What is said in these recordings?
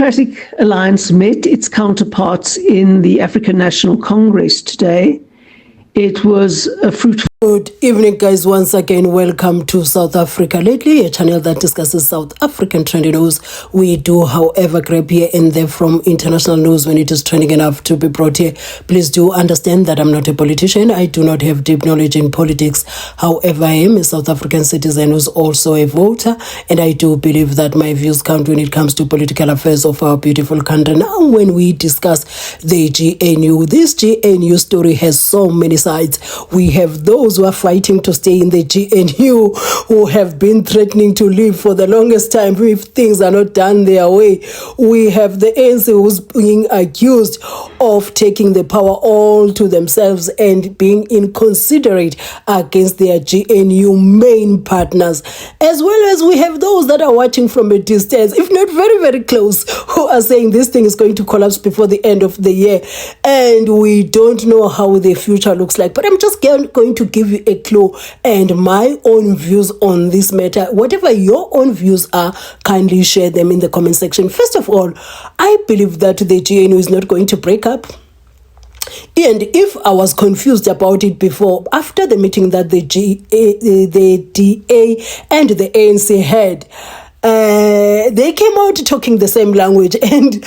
Democratic Alliance met its counterparts in the African National Congress today. It was a fruitful... Good evening, guys. Once again, welcome to South Africa Lately, a channel that discusses South African trending news. We do, however, grab here and there from international news when it is trending enough to be brought here. Please do understand that I'm not a politician. I do not have deep knowledge in politics. However, I am a South African citizen who's also a voter, and I do believe that my views count when it comes to political affairs of our beautiful country. Now, when we discuss the GNU, this GNU story has so many sides. We have those who are fighting to stay in the GNU, who have been threatening to leave for the longest time if things are not done their way. We have the ANC who's being accused of taking the power all to themselves and being inconsiderate against their GNU main partners, as well as we have those that are watching from a distance, if not very, very close, who are saying this thing is going to collapse before the end of the year, and we don't know how the future looks like. But I'm just going to give you a clue and my own views on this matter. Whatever your own views are, kindly share them in the comment section. First of all, I believe that the GNU is not going to break up. And if I was confused about it before, after the meeting that the DA and the ANC had, they came out talking the same language, and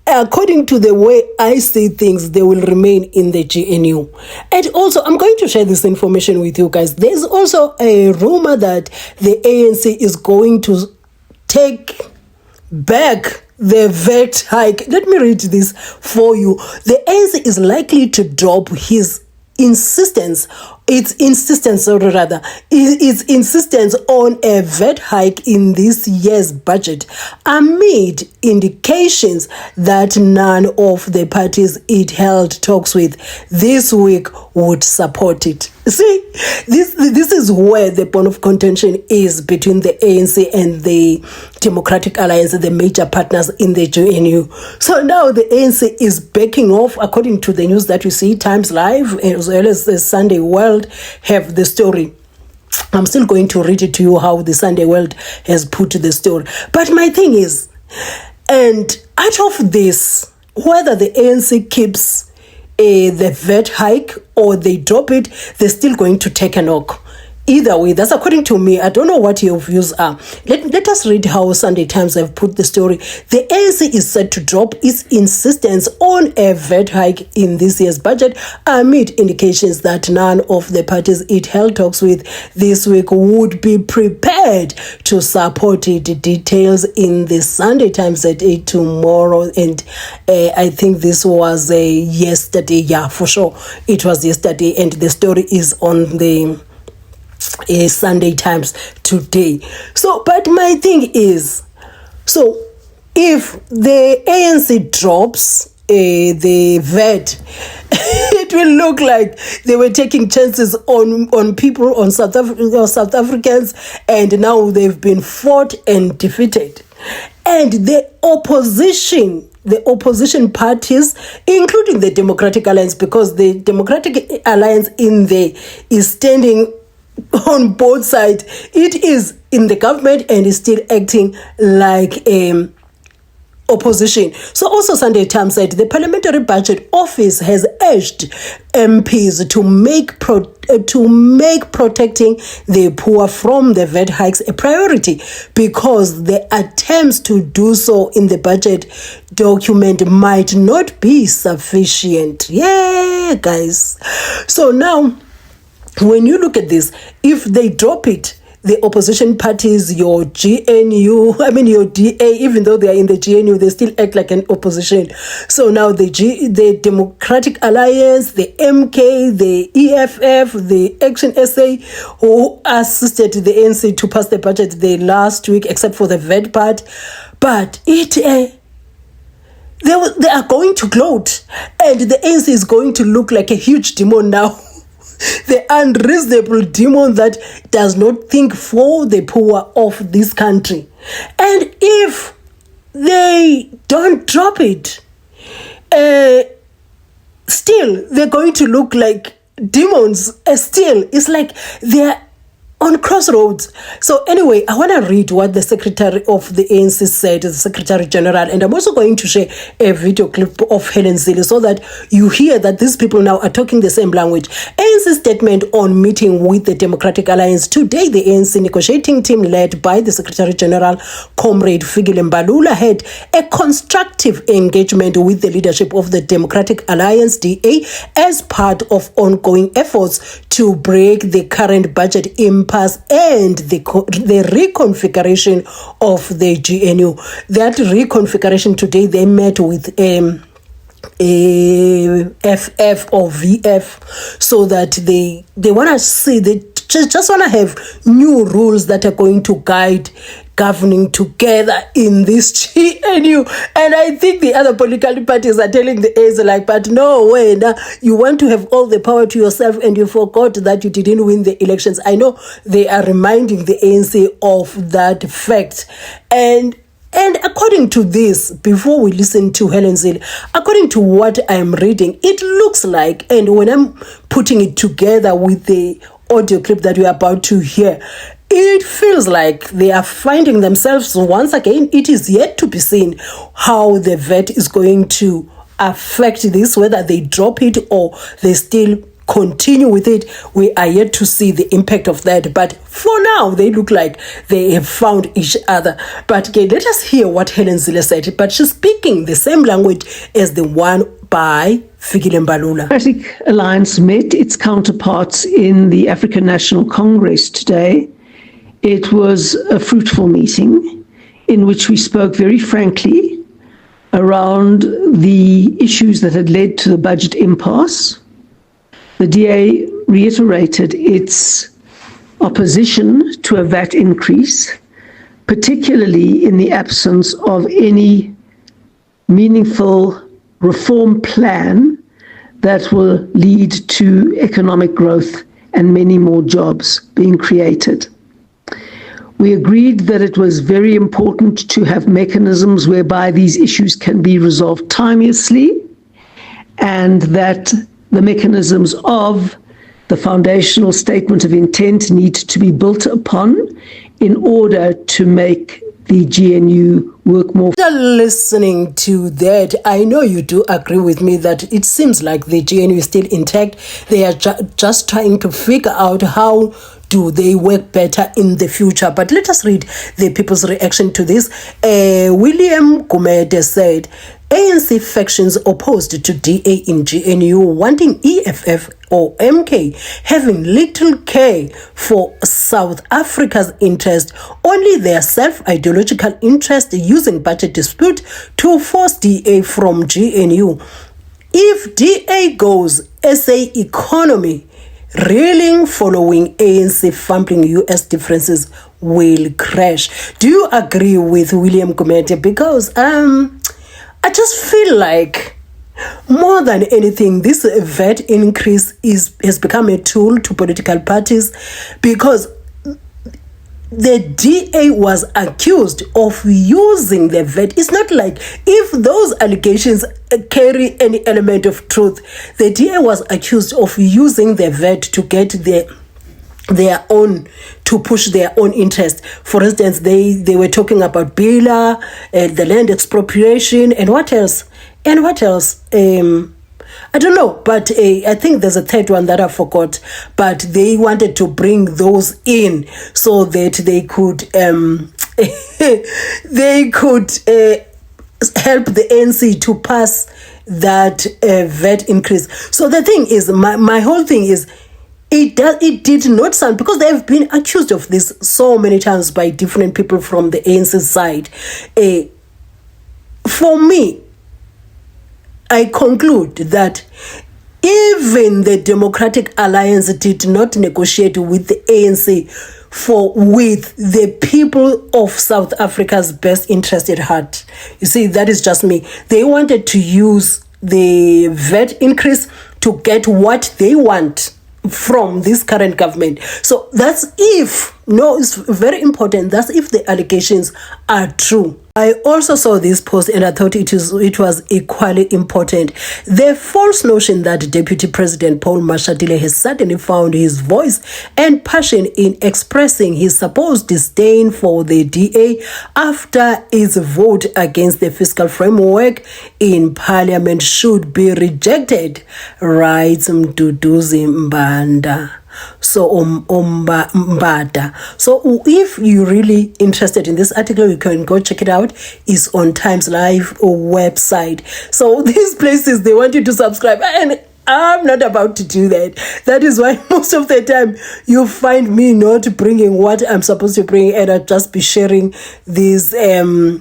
according to the way I see things, they will remain in the GNU. And also, I'm going to share this information with you guys. There's also a rumor that the ANC is going to take back the VAT hike. Let me read this for you. The ANC is likely to drop its insistence on a VAT hike in this year's budget, amid indications that none of the parties it held talks with this week would support it. See, this is where the point of contention is between the ANC and the Democratic Alliance, the major partners in the GNU. So now the ANC is backing off, according to the news that we see, Times Live, as well as the Sunday World have the story. I'm still going to read it to you how the Sunday World has put the story. But my thing is, and out of this, whether the ANC keeps the VAT hike or they drop it, they're still going to take a knock. Either way, that's according to me. I don't know what your views are. Let us read how Sunday Times have put the story. The ANC is set to drop its insistence on a VAT hike in this year's budget amid indications that none of the parties it held talks with this week would be prepared to support it. Details in the Sunday Times at 8 tomorrow. And I think this was yesterday. Yeah, for sure. It was yesterday. And the story is on the Sunday Times today. So, but my thing is, so if the ANC drops the VAT, it will look like they were taking chances on people, on South Africans, and now they've been fought and defeated. And the opposition parties, including the Democratic Alliance, because the Democratic Alliance in there is standing on both sides. It is in the government and is still acting like opposition. So also Sunday Times said the Parliamentary Budget Office has urged MPs to make protecting the poor from the VAT hikes a priority, because the attempts to do so in the budget document might not be sufficient. Yeah, guys. So now, when you look at this, if they drop it, the opposition parties, your GNU, your DA, even though they are in the GNU, they still act like an opposition. So now the Democratic Alliance, the MK, the EFF, the Action SA, who assisted the ANC to pass the budget the last week, except for the VAT part, but they are going to gloat, and the ANC is going to look like a huge demon now. The unreasonable demon that does not think for the poor of this country. And if they don't drop it, still they're going to look like demons. Still, it's like they're on crossroads. So anyway, I want to read what the Secretary of the ANC said, the Secretary General, and I'm also going to share a video clip of Helen Zille so that you hear that these people now are talking the same language. ANC statement on meeting with the Democratic Alliance. Today, the ANC negotiating team led by the Secretary General, Comrade Fikile Mbalula, had a constructive engagement with the leadership of the Democratic Alliance, DA, as part of ongoing efforts to break the current budget impasse and the reconfiguration of the GNU. That reconfiguration today, they met with FF or VF so that they want to see, they just want to have new rules that are going to guide governing together in this GNU. And I think the other political parties are telling the ANC like, but no way, now you want to have all the power to yourself and you forgot that you didn't win the elections. I know they are reminding the ANC of that fact. And according to this, before we listen to Helen Zille, according to what I'm reading, it looks like, and when I'm putting it together with the audio clip that we're about to hear, it feels like they are finding themselves once again. It is yet to be seen how the VAT is going to affect this, whether they drop it or they still continue with it. We are yet to see the impact of that. But for now, they look like they have found each other. But okay, let us hear what Helen Zille said. But she's speaking the same language as the one by Fikile Mbalula. The Democratic Alliance met its counterparts in the African National Congress today. It was a fruitful meeting in which we spoke very frankly around the issues that had led to the budget impasse. The DA reiterated its opposition to a VAT increase, particularly in the absence of any meaningful reform plan that will lead to economic growth and many more jobs being created. We agreed that it was very important to have mechanisms whereby these issues can be resolved timeously, and that the mechanisms of the foundational statement of intent need to be built upon in order to make the GNU work more. After listening to that, I know you do agree with me that it seems like the GNU is still intact. They are just trying to figure out how do they work better in the future. But let us read the people's reaction to this. William Gumede said, ANC factions opposed to DA in GNU wanting EFF or MK having little care for South Africa's interest, only their self-ideological interest using budget dispute to force DA from GNU. If DA goes, SA economy reeling following ANC fumbling US differences will crash. Do you agree with William Gumede? Because I just feel like more than anything, this VAT increase has become a tool to political parties, because the DA was accused of using the VAT. It's not like if those allegations carry any element of truth. The DA was accused of using the VAT to get their own, to push their own interest. For instance, they were talking about BELA, the land expropriation, and what else? I don't know, but I think there's a third one that I forgot. But they wanted to bring those in so that they could help the ANC to pass that VAT increase. So the thing is, my whole thing is, it did not sound, because they have been accused of this so many times by different people from the ANC side. For me, I conclude that even the Democratic Alliance did not negotiate with the ANC with the people of South Africa's best interest at heart. You see, that is just me. They wanted to use the VAT increase to get what they want from this current government. So that's if No, it's very important. That's if the allegations are true. I also saw this post and I thought it was equally important. The false notion that Deputy President Paul Mashatile has suddenly found his voice and passion in expressing his supposed disdain for the DA after its vote against the fiscal framework in Parliament should be rejected, writes Mduduzi Mbanda. So Mbada. So if you're really interested in this article, you can go check it out. It's on Times Live website. So these places, they want you to subscribe, and I'm not about to do that. That is why most of the time you find me not bringing what I'm supposed to bring, and I'll just be sharing these a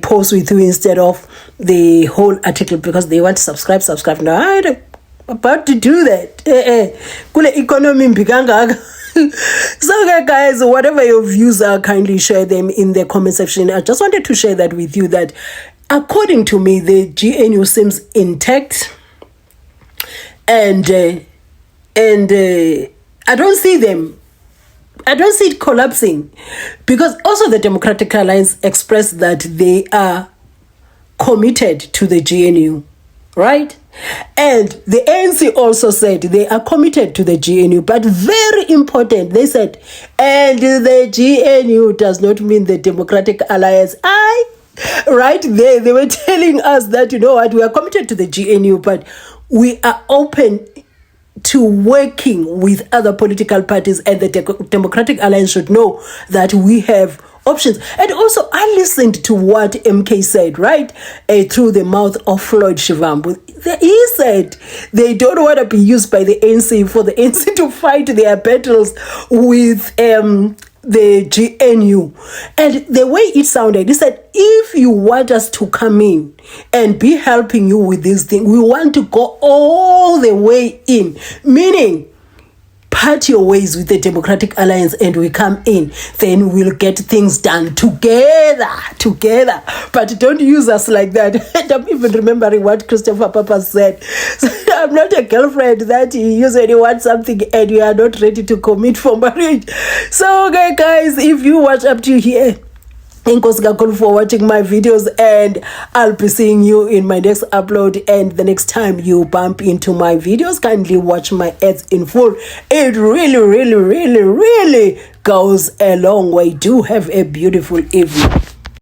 post with you instead of the whole article, because they want to subscribe. Now I don't about to do that. Kule economy mbikanga. So guys, whatever your views are, kindly share them in the comment section. I just wanted to share that with you, that according to me, the GNU seems intact, and I don't see it collapsing, because also the Democratic Alliance expressed that they are committed to the GNU, right? And the ANC also said they are committed to the GNU, but very important, they said, and the GNU does not mean the Democratic Alliance. Right there, they were telling us that, you know what, we are committed to the GNU, but we are open to working with other political parties, and the Democratic Alliance should know that we have options. And also, I listened to what MK said, right, through the mouth of Floyd Shivambu. He said they don't want to be used by the ANC for the ANC to fight their battles with the GNU. And the way it sounded, he said, if you want us to come in and be helping you with this thing, we want to go all the way in, meaning part your ways with the Democratic Alliance and we come in, then we'll get things done together. But don't use us like that. And I'm even remembering what Christopher Papa said. So I'm not a girlfriend that you usually want something and you are not ready to commit for marriage. So okay, guys, if you watch up to here, thank you for watching my videos, and I'll be seeing you in my next upload. And the next time you bump into my videos, kindly watch my ads in full. It really goes a long way. Do have a beautiful evening.